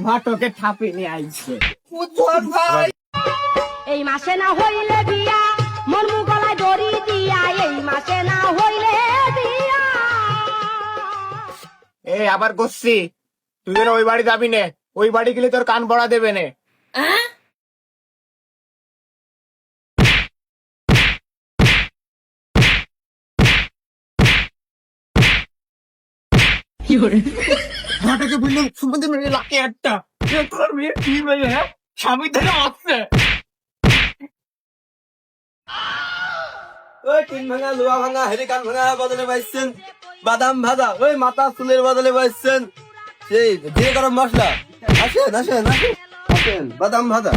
ঘটকে ঠাপে নিয়ে আইছে। এই মাসে না হইলে বিয়া মন গলায় দড়ি দিয়া, এই মাসে না হইলে বিয়া। এই আবার করছি, তুই যেন ওই বাড়ি যাবি নে, ওই বাড়ি গেলে তোর কান পড়া দেবে নে। ঘটকে বললাম সুমন্দির মেয়ে লাকি একটা, তোর মেয়ে কি মেয়ে, হ্যাঁ স্বামী ধরে আসছে। ওই টিন ভাঙা লোহা ভাঙা হেরি কান ভাঙা বদলে পাইছেন, বাদাম ভাজা ওই মাথা চুলের বদলে পাইছেন, সেই দিয়ে গরম মশলা আসেন আসেন আসেন আসেন, বাদাম ভাজা।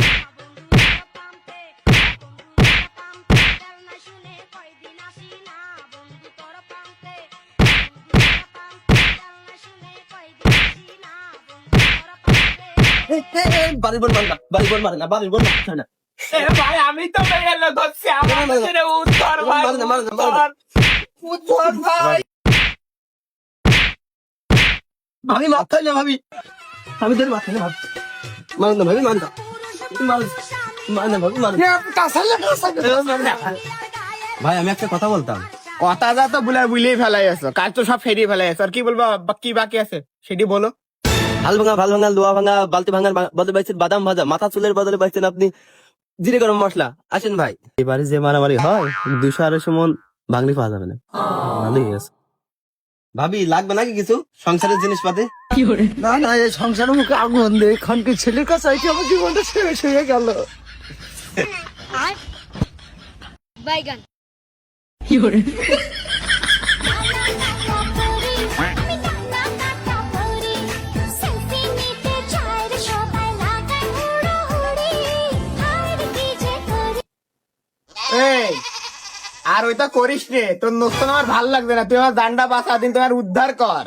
বাড়ির বোন মারে না, বাড়ির বোন মারে না, বাড়ির বোন মারে না। এ ভাই আমি তো মেয়ে লোক হচ্ছি, আমার ছেড়ে উত্তর ভাই, মারে না, মারে না, মারে না। উত্তর ভাই। ভাবি মাথায় না, ভাবি আমি তোর মাথায় না, ভাবি মার না, ভাবি মার না, মার না, ভাবি মার না। ভাই আমি একটা কথা বলতাম, কথা যা তো বুলেই ফেলাই আছো, কাজ তো সব ফেরিয়ে ফেলাই আছো, আর কি বলবো, কি বাকি আছে সেটি বলো। ভাল ভাঙা লোহা ভাঙা বালতি ভাঙার বদলে পাইছেন বাদাম ভাজা, মাথা চুলের বদলে পাইছেন আপনি জিরে গরম মশলা। আসেন ভাই, এবারে যে মারামারি হয় 200-250 মন ভাঙলি পাওয়া যাবে না। ভালোই আছে। ভাবি লাগবে নাকি কিছু সংসারের জিনিসপাতি? না না, এই সংসারের মুখে আগুন দিয়ে খানকে ছেলের কাছে আইতে আমার জীবনটা শেষ হয়ে গেল। বাইগান এই আর ওইটা করিস রে, তোর নোকসান আমার ভাল লাগবে না, তুই আমার জানটা বাঁচা দিন, তোমার উদ্ধার কর।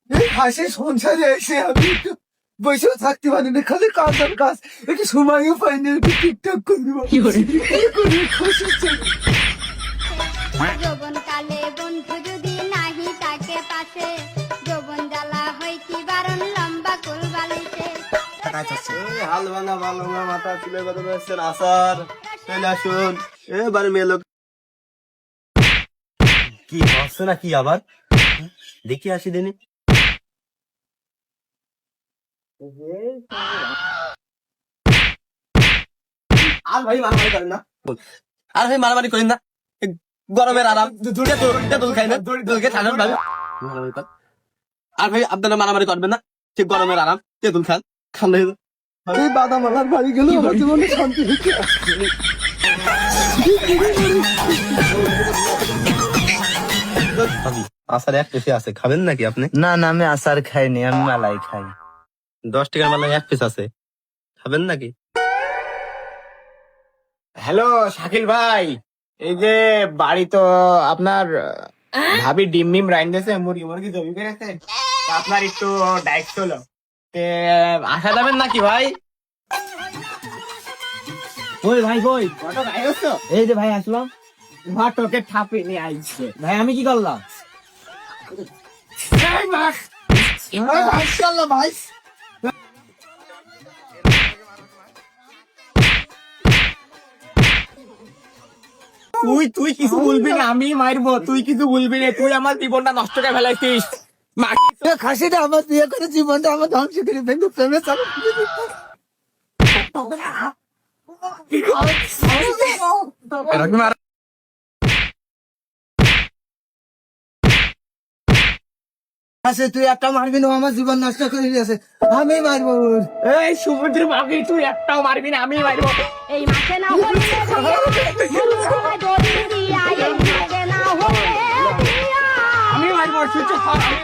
এই হাসি সংসারে এসে আমি একটু বসে থাকতে পারি না, খালি কাজ আর কাজ, একটু সময়ও পাইনি, একটু টিকটক করবো। যৌবন কালে বন্ধু যদি নাহি তাকে পাশে, যৌবন জ্বালা হয় কি বারণ লম্বা কোল বালিতে। হাল ভাঙা ভালো ভাঙা মাথা চুলের বদলে পাইছেন আচার, চলে আসুন। এবারে মেয়ে লোক কি হচ্ছে না কি আবার দেখি আসি দিনে। আর ভাই মারামারি করেন না, আর ভাই মারামারি করেন না, গরমের আরাম দোল খাই না, দোল খেয়ে ঠান্ডা ভাবে মারামারি কর। আর ভাই আপনারা মারামারি করবেন না, ঠিক গরমের আরাম তেঁতুল খান, ঠান্ডা হয়ে যাবে। এই বাদাম আলার বাড়ি গেলে আমার জীবনে শান্তি হচ্ছে। ভাবি আচার এক পিসে আছে, খাবেন নাকি আপনি? না না, আমি আচার খাইনি, আমি মালাই খাই। 10 টাকার মালা এক পিস আছে, খাবেন নাকি? হ্যালো শাকিল ভাই, এই যে বাড়ি তো আপনার ভাবি ডিম মিম রাইন দিয়েছে, মুরগি মুরগি জমি করেছে, তা আপনার একটু দায়িত্ব হলো, আসা যাবেন নাকি ভাই? ওই ভাই কই? ঘটক আই হচ্ছো? এই যে ভাই আসলাম। ঘটকে ঠাপে নিয়ে আইছে। ভাই আমি কি করলাম? এই বাস, মাশাআল্লাহ ভাই, তুই কিছু বলবি না, আমি মারবো, তুই কিছু বলবি না, তুই আমার জীবনটা নষ্ট করে ফেলাইছিস। খাসিটা আমার বিয়ে করে জীবনটা আমার ধ্বংস করে ফেলবে, প্রেমে চালু এরকম আর আছে, তুই একটা মারবি না, আমার জীবন নষ্ট করে দিয়েছে, আমি মারবো। এই সমুদ্রের বাকি তুই একটাও মারবি না, আমি মারবো। এই মাসে না হইলে বিয়া, মন গলায় দড়ি দিয়া, এই মাসে না হইলে বিয়া। আমি মারবো, তুই চুপ কর।